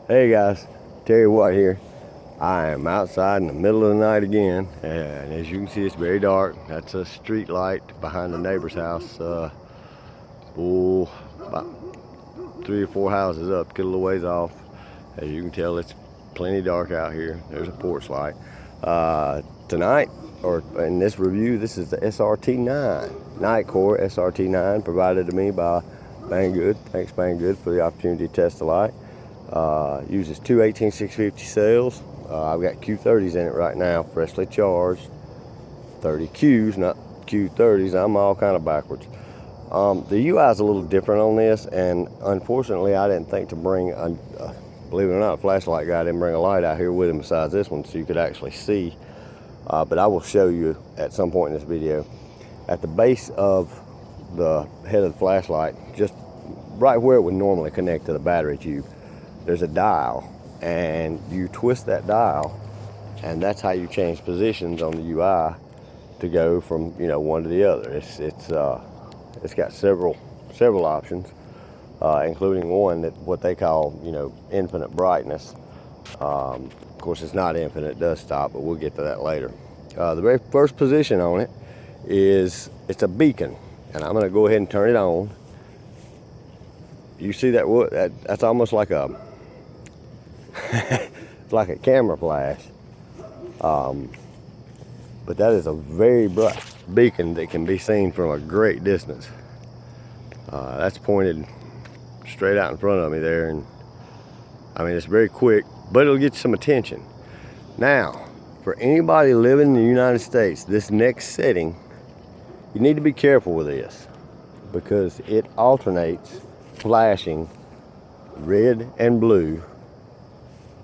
Hey guys, Terry White here. I am outside in the middle of the night again, and as you can see, it's very dark. That's a street light behind the neighbor's house. About 3 or 4 houses up, get a little ways off. As you can tell, it's plenty dark out here. There's a porch light. Tonight, or in this review, this is the SRT9, NITECORE SRT9, provided to me by Banggood. Thanks Banggood for the opportunity to test the light. Uses two 18650 cells. I've got Q30s in it right now, freshly charged. 30 Qs, not Q30s. I'm all kind of backwards. The UI is a little different on this, and unfortunately I didn't think to bring, believe it or not, a flashlight guy didn't bring a light out here with him besides this one so you could actually see. But I will show you at some point in this video. At the base of the head of the flashlight, just right where it would normally connect to the battery tube, there's a dial, and you twist that dial, and that's how you change positions on the UI to go from one to the other. It's got several options, including one that what they call infinite brightness. Of course, it's not infinite; it does stop, but we'll get to that later. The very first position on it is it's a beacon, and I'm going to go ahead and turn it on. You see that? That's almost like a it's like a camera flash, but that is a very bright beacon that can be seen from a great distance. That's pointed straight out in front of me there, and I mean it's very quick, but it'll get some attention. Now, for anybody living in the United States, this next setting, you need to be careful with this because it alternates flashing red and blue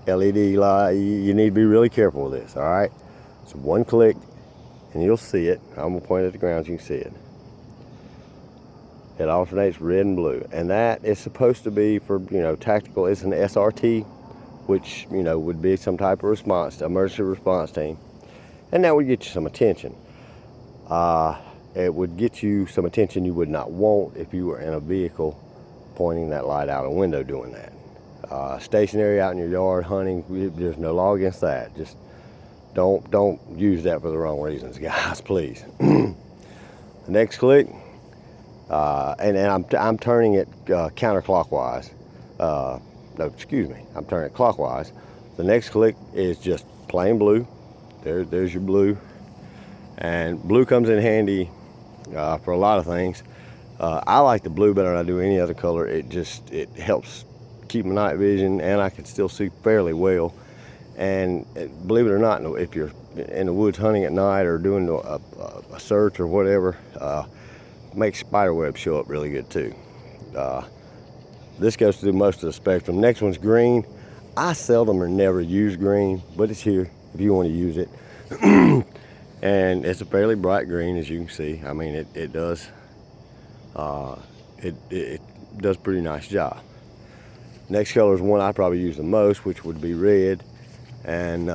LED light. You need to be really careful with this, all right? So one click and you'll see it. I'm gonna point at the ground so you can see it. It alternates red and blue, and that is supposed to be for tactical. It's an SRT, which would be some type of emergency response team, and that would get you some attention. It would get you some attention you would not want if you were in a vehicle pointing that light out a window doing that. Stationary out in your yard hunting, there's no law against that. Just don't use that for the wrong reasons, guys, please. The next click, and I'm turning it counterclockwise. No, excuse me, I'm turning it clockwise. The next click is just plain blue. There's your blue, and blue comes in handy for a lot of things. I like the blue better than I do any other color. It helps keep my night vision, and I can still see fairly well. And believe it or not, if you're in the woods hunting at night or doing a search or whatever, makes spider webs show up really good too. This goes through most of the spectrum. Next one's green. I seldom or never use green, but it's here if you want to use it. And it's a fairly bright green, as you can see. I mean, it does it does a pretty nice job. Next color is one I probably use the most, which would be red. And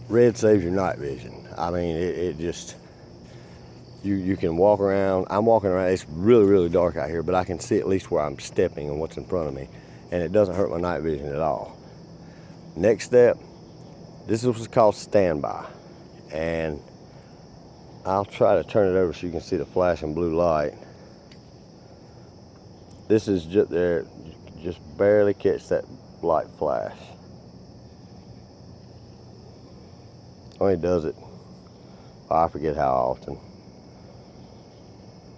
red saves your night vision. I mean, it just, you can walk around. I'm walking around, it's really, really dark out here, but I can see at least where I'm stepping and what's in front of me, and it doesn't hurt my night vision at all. Next step, this is what's called standby, and I'll try to turn it over so you can see the flashing blue light. This is just there, just barely catch that light flash. Only does it, I forget how often,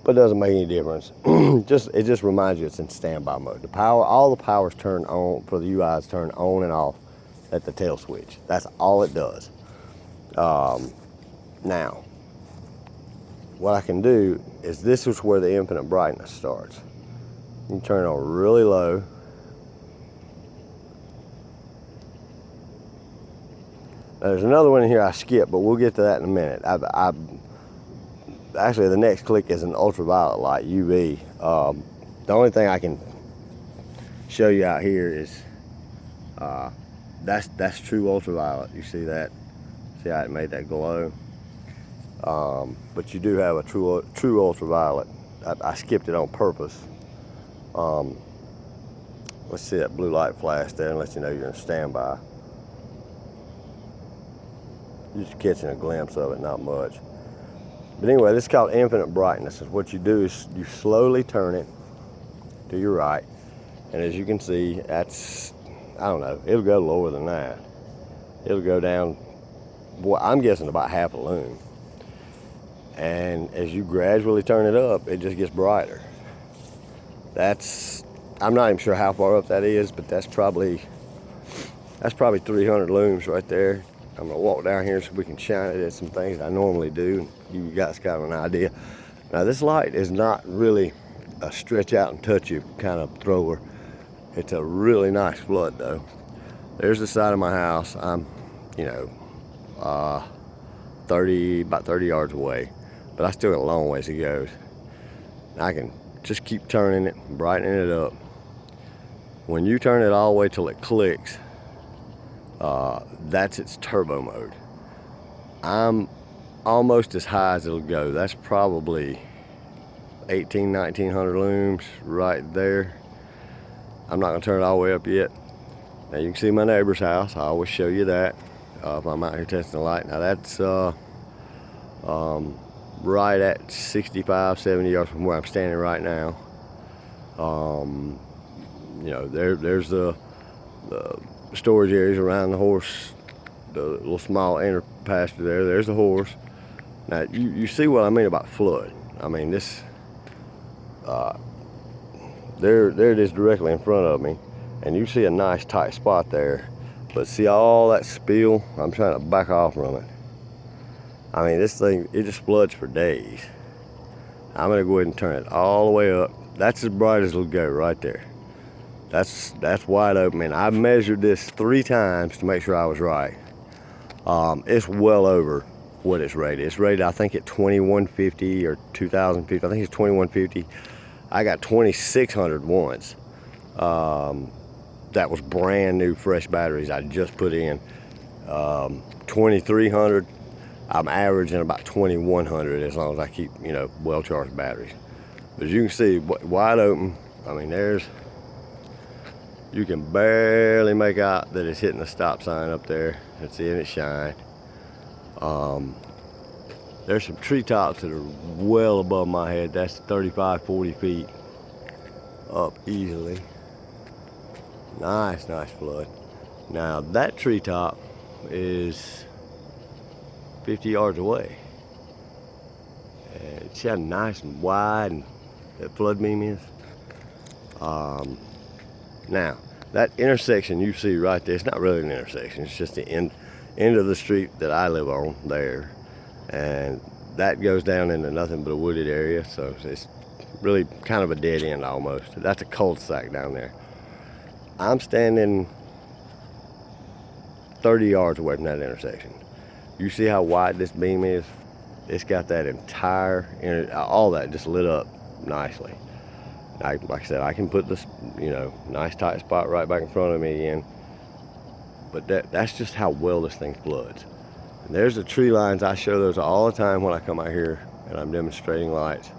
but it doesn't make any difference. It just reminds you it's in standby mode. All the power's turned on for the UIs, turned on and off at the tail switch. That's all it does. Now, what I can do is, this is where the infinite brightness starts. You can turn it on really low. There's another one in here I skipped, but we'll get to that in a minute. Actually, the next click is an ultraviolet light, UV. The only thing I can show you out here is that's true ultraviolet. You see that? See how it made that glow? But you do have a true ultraviolet. I skipped it on purpose. Let's see that blue light flash there and let you know you're in standby. You're just catching a glimpse of it, not much. But anyway, this is called infinite brightness. And what you do is you slowly turn it to your right. And as you can see, that's, I don't know, it'll go lower than that. It'll go down, boy, I'm guessing about half a lumen. And as you gradually turn it up, it just gets brighter. That's, I'm not even sure how far up that is, but that's probably 300 lumens right there. I'm gonna walk down here so we can shine it at some things I normally do. You guys got an idea. Now this light is not really a stretch out and touch you kind of thrower. It's a really nice flood though. There's the side of my house. I'm, you know, about 30 yards away, but I still got a long ways to go. I can just keep turning it, brightening it up. When you turn it all the way till it clicks, that's its turbo mode. I'm almost as high as it'll go. That's probably 1900 looms right there. I'm not gonna turn it all the way up yet. Now you can see my neighbor's house. I always show you that if I'm out here testing the light. Now that's right at 65, 70 yards from where I'm standing right now. You know, there's the storage areas around the horse, the little small inner pasture there. There's the horse. Now you see what I mean about flood. I mean this, there it is directly in front of me, and you see a nice tight spot there. But see all that spill? I'm trying to back off from it. I mean this thing, it just floods for days. I'm gonna go ahead and turn it all the way up. That's as bright as it'll go right there. That's wide open, and I measured this 3 times to make sure I was right. It's well over what it's rated. It's rated, I think, at 2150 or 2050. I think it's 2150. I got 2600 once. That was brand new, fresh batteries I just put in. 2300. I'm averaging about 2100 as long as I keep, you know, well-charged batteries. But as you can see, wide open. I mean, you can barely make out that it's hitting the stop sign up there. It's seeing it shine. There's some treetops that are well above my head. That's 35, 40 feet up easily. Nice flood. Now that treetop is 50 yards away. And it's got nice and wide, and that flood beam is. Now, that intersection you see right there, it's not really an intersection, it's just the end of the street that I live on there. And that goes down into nothing but a wooded area, so it's really kind of a dead end almost. That's a cul-de-sac down there. I'm standing 30 yards away from that intersection. You see how wide this beam is? It's got that entire, all that just lit up nicely. Like I said, I can put this, you know, nice tight spot right back in front of me again. But that's just how well this thing floods. And there's the tree lines. I show those all the time when I come out here and I'm demonstrating lights.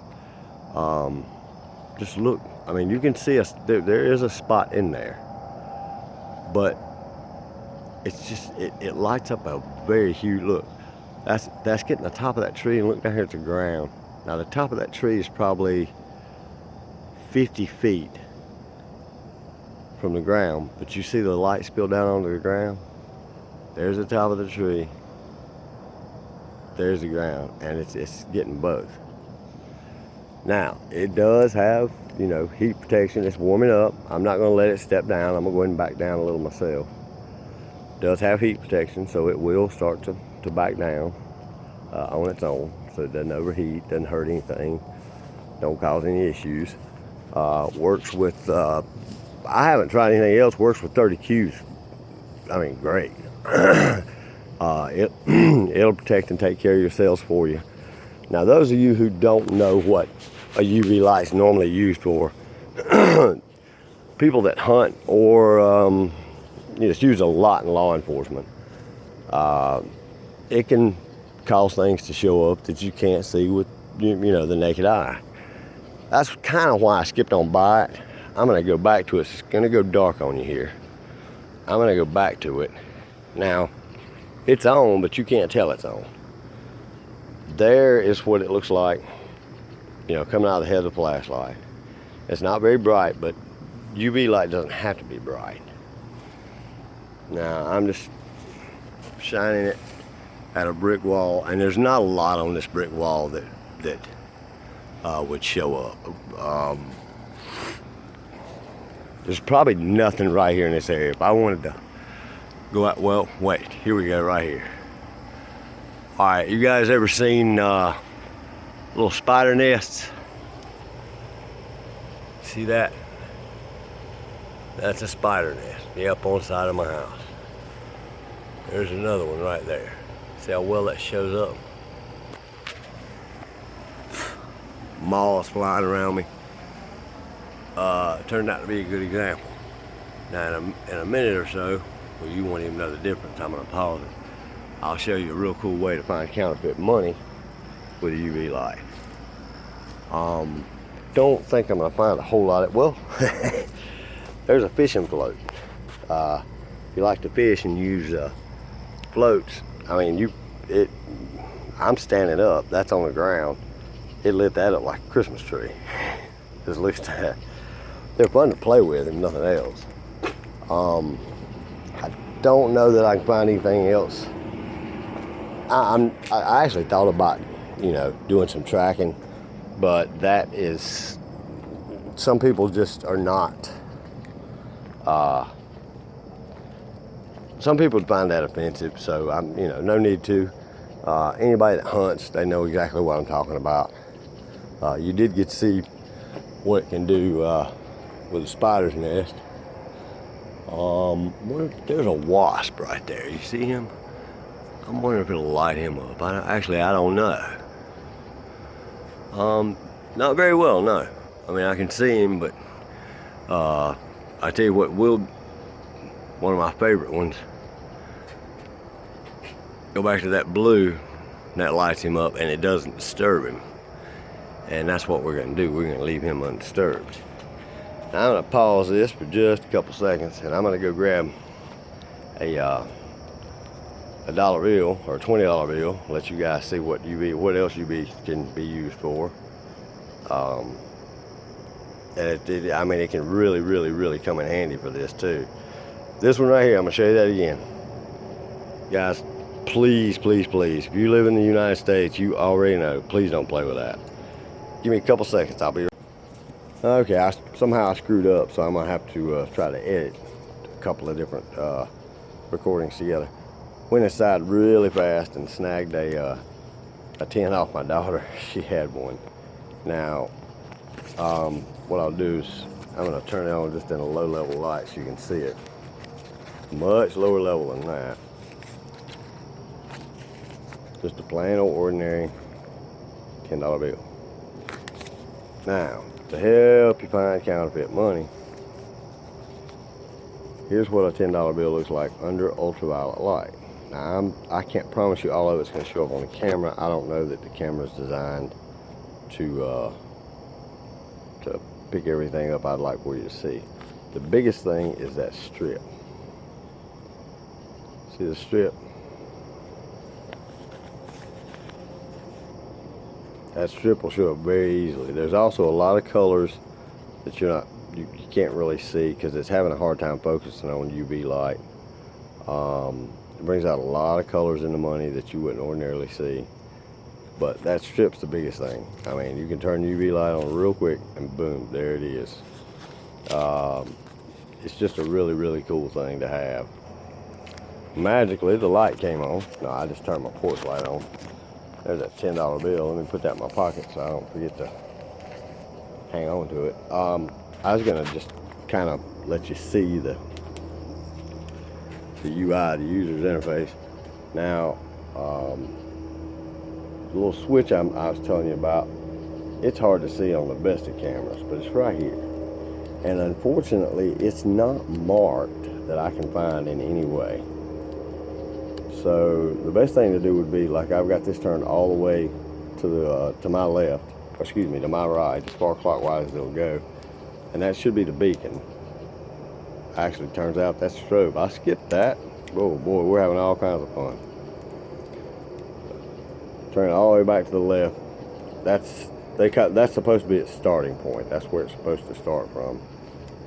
Just look. I mean, you can see there is a spot in there, but it's just it lights up a very huge look. That's getting the top of that tree, and look down here at the ground. Now the top of that tree is probably 50 feet from the ground, but you see the light spill down onto the ground. There's the top of the tree, there's the ground, and it's getting both. Now it does have, you know, heat protection. It's warming up. I'm not going to let it step down. I'm going to go ahead and back down a little myself. It does have heat protection, so it will start to back down on its own, so it doesn't overheat, doesn't hurt anything, don't cause any issues. Works with, I haven't tried anything else, works with 30 Qs. I mean, great. It'll protect and take care of your cells for you. Now, those of you who don't know what a UV light's normally used for, people that hunt or it's used a lot in law enforcement. It can cause things to show up that you can't see with, you know, the naked eye. That's kind of why I skipped on by it. I'm gonna go back to it. It's gonna go dark on you here. I'm gonna go back to it. Now, it's on, but you can't tell it's on. There is what it looks like, you know, coming out of the head of the flashlight. It's not very bright, but UV light doesn't have to be bright. Now, I'm just shining it at a brick wall, and there's not a lot on this brick wall that would show up. There's probably nothing right here in this area. If I wanted to go out, well, wait, here we go, right here. All right, you guys ever seen little spider nests? See that? That's a spider nest. Be up on the side of my house. There's another one right there. See how well that shows up? Moths flying around me. Turned out to be a good example. Now in a minute or so, well, you won't even know the difference. I'm gonna pause it. I'll show you a real cool way to find counterfeit money with a UV light. Don't think I'm gonna find a whole lot of, well, there's a fishing float. If you like to fish and use floats, I mean, I'm standing up, that's on the ground. It lit that up like a Christmas tree. Just looks at that. They're fun to play with and nothing else. I don't know that I can find anything else. I actually thought about, you know, doing some tracking, but that is, some people just are not, some people would find that offensive, so I'm, you know, no need to. Anybody that hunts, they know exactly what I'm talking about. You did get to see what it can do with a spider's nest. There's a wasp right there. You see him? I'm wondering if it'll light him up. I don't know. Not very well, no. I mean, I can see him, but I tell you what, one of my favorite ones, go back to that blue, and that lights him up, and it doesn't disturb him. And that's what we're gonna do. We're gonna leave him undisturbed. Now I'm gonna pause this for just a couple seconds, and I'm gonna go grab a dollar bill or a $20 bill. Let you guys see what else UV can be used for. And I mean, it can really come in handy for this too. This one right here, I'm gonna show you that again. Guys, please, if you live in the United States, you already know, please don't play with that. Give me a couple seconds, I'll be right. Okay, somehow I screwed up, so I'm gonna have to try to edit a couple of different recordings together. Went inside really fast and snagged a 10 off my daughter. She had one. Now, what I'll do is I'm gonna turn it on just in a low level light so you can see it. Much lower level than that. Just a plain old ordinary $10 bill. Now, to help you find counterfeit money, here's what a $10 bill looks like under ultraviolet light. Now, I can't promise you all of it's going to show up on the camera. I don't know that the camera is designed to pick everything up I'd like for you to see. The biggest thing is that strip. See the strip? That strip will show up very easily. There's also a lot of colors that you can't really see because it's having a hard time focusing on UV light. It brings out a lot of colors in the money that you wouldn't ordinarily see. But that strip's the biggest thing. I mean, you can turn UV light on real quick and boom, there it is. It's just a really cool thing to have. Magically, the light came on. No, I just turned my porch light on. There's that $10 bill. Let me put that in my pocket so I don't forget to hang on to it. I was gonna just kind of let you see the UI, the user's interface. Now, the little switch I was telling you about, it's hard to see on the best of cameras, but it's right here. And unfortunately, it's not marked that I can find in any way. So the best thing to do would be, like, I've got this turned all the way to my left, or excuse me, to my right, as far clockwise as it'll go. and that should be the beacon. Actually, turns out that's the strobe. I skipped that. Oh boy, we're having all kinds of fun. Turn it all the way back to the left. That's supposed to be its starting point. That's where it's supposed to start from.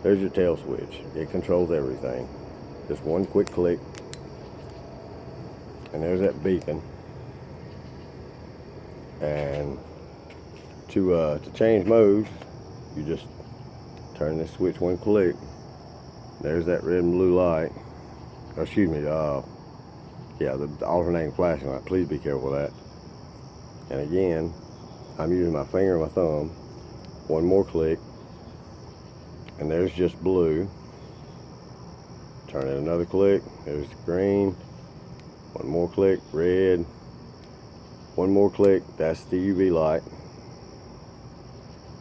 There's your tail switch. It controls everything. Just one quick click, and there's that beacon. And to change modes, you just turn this switch one click. There's that red and blue light. Oh, excuse me. Yeah, the alternating flashing light. Please be careful with that. And again, I'm using my finger and my thumb. One more click, and there's just blue. Turn it another click. There's the green. One more click, red. One more click, that's the UV light.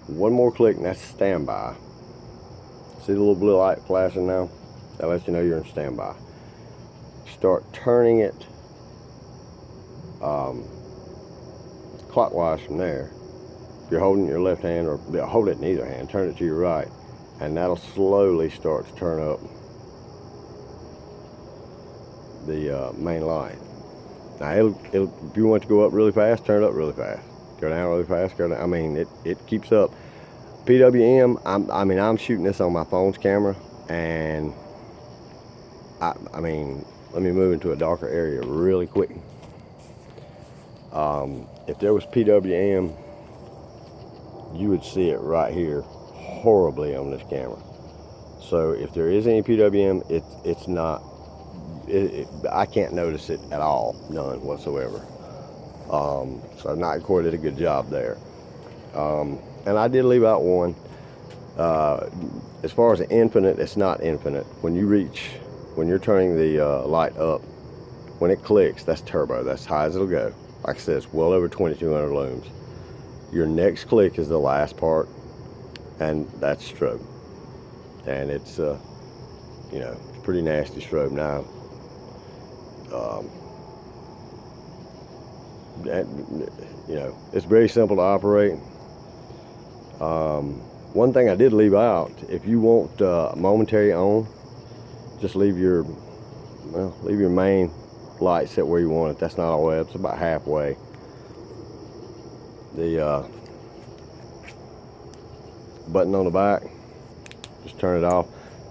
One more click, and that's standby. See the little blue light flashing now? That lets you know you're in standby. Start turning it clockwise from there. If you're holding your left hand, or hold it in either hand, turn it to your right, and that'll slowly start to turn up the main light. Now it'll if you want to go up really fast, turn it up really fast. Go down really fast, go down. I mean, it keeps up. PWM, I'm shooting this on my phone's camera, and I mean, let me move into a darker area really quick. If there was PWM, you would see it right here horribly on this camera. So if there is any PWM, it's not, I can't notice it at all, none whatsoever. So NITECORE did a good job there. And I did leave out one. As far as the infinite, it's not infinite. When you're turning the light up, when it clicks, that's turbo, that's as high as it'll go. Like I said, it's well over 2200 looms. Your next click is the last part, and that's strobe. And it's, you know, it's pretty nasty strobe now. You know, it's very simple to operate. One thing I did leave out, if you want momentary on, just leave your main light set where you want it. That's not all the way up, it's about halfway. The button on the back, just turn it off.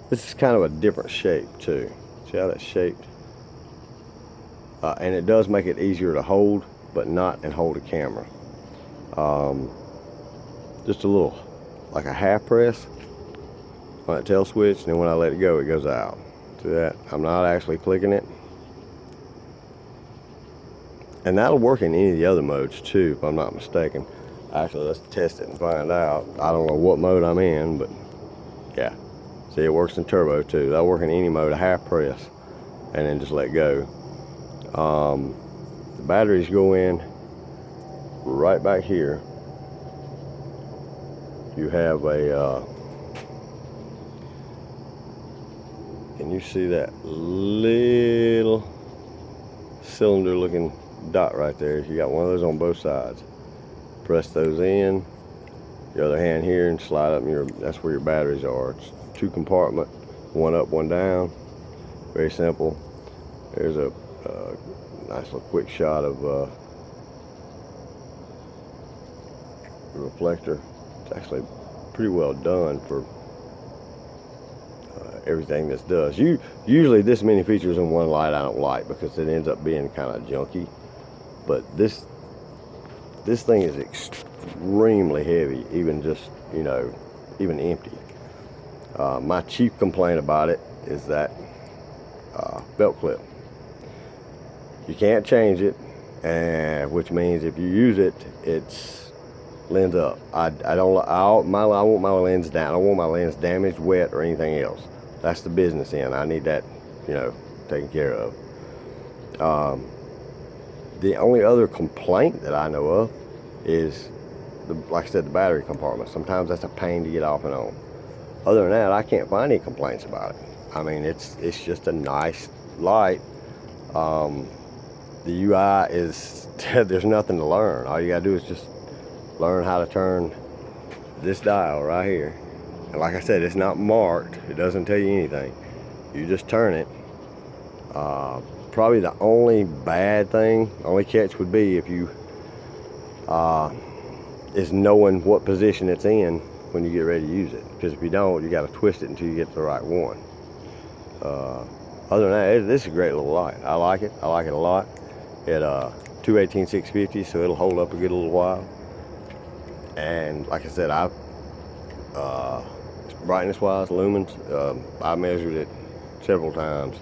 This is kind of a different shape too. See how that's shaped? And it does make it easier to hold, but not and hold a camera. Just a little, like a half press on that tail switch, and then when I let it go, it goes out. See that? I'm not actually clicking it. And that'll work in any of the other modes too, if I'm not mistaken. Actually, let's test it and find out. I don't know what mode I'm in, but yeah. See, it works in turbo too. That'll work in any mode, a half press, and then just let go. The batteries go in right back here. You have a, can you see that little cylinder looking dot right there? You got one of those on both sides. Press those in, your other hand here, and slide up, and that's where your batteries are. It's 2 compartment, one up, one down. Very simple. There's a nice little quick shot of the reflector. It's actually pretty well done for everything this does. Usually this many features in one light I don't like, because it ends up being kind of junky. But this thing is extremely heavy, even just, you know, even empty. My chief complaint about it is that belt clip. You can't change it, and which means if you use it, it's lens up. I want my lens down. I don't want my lens damaged, wet, or anything else. That's the business end. I need that, you know, taken care of. The only other complaint that I know of is, like I said, the battery compartment. Sometimes that's a pain to get off and on. Other than that, I can't find any complaints about it. I mean, it's just a nice light. The UI is, there's nothing to learn. All you gotta do is just learn how to turn this dial right here. And like I said, it's not marked. It doesn't tell you anything. You just turn it. Probably the only bad thing, only catch would be if you is knowing what position it's in when you get ready to use it. Because if you don't, you got to twist it until you get the right one. Other than that, this is a great little light. I like it. I like it a lot. It 218-650, so it'll hold up a good little while. And like I said, brightness wise, lumens, I measured it several times.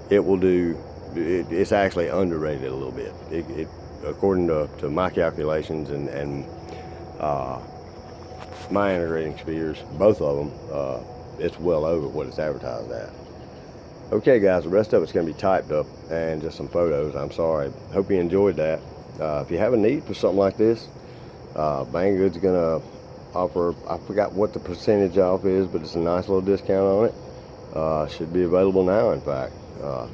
It will do. It's actually underrated a little bit. It according to my calculations and my integrating spheres, both of them, it's well over what it's advertised at. Okay guys, the rest of it's going to be typed up and just some photos. I'm sorry. Hope you enjoyed that. If you have a need for something like this, Banggood's going to offer, I forgot what the percentage off is, but it's a nice little discount on it. Should be available now, in fact.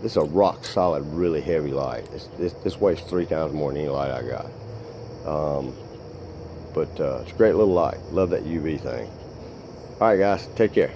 This is a rock solid, really heavy light. This weighs 3 times more than any light I got. But it's a great little light. Love that UV thing. Alright guys, take care.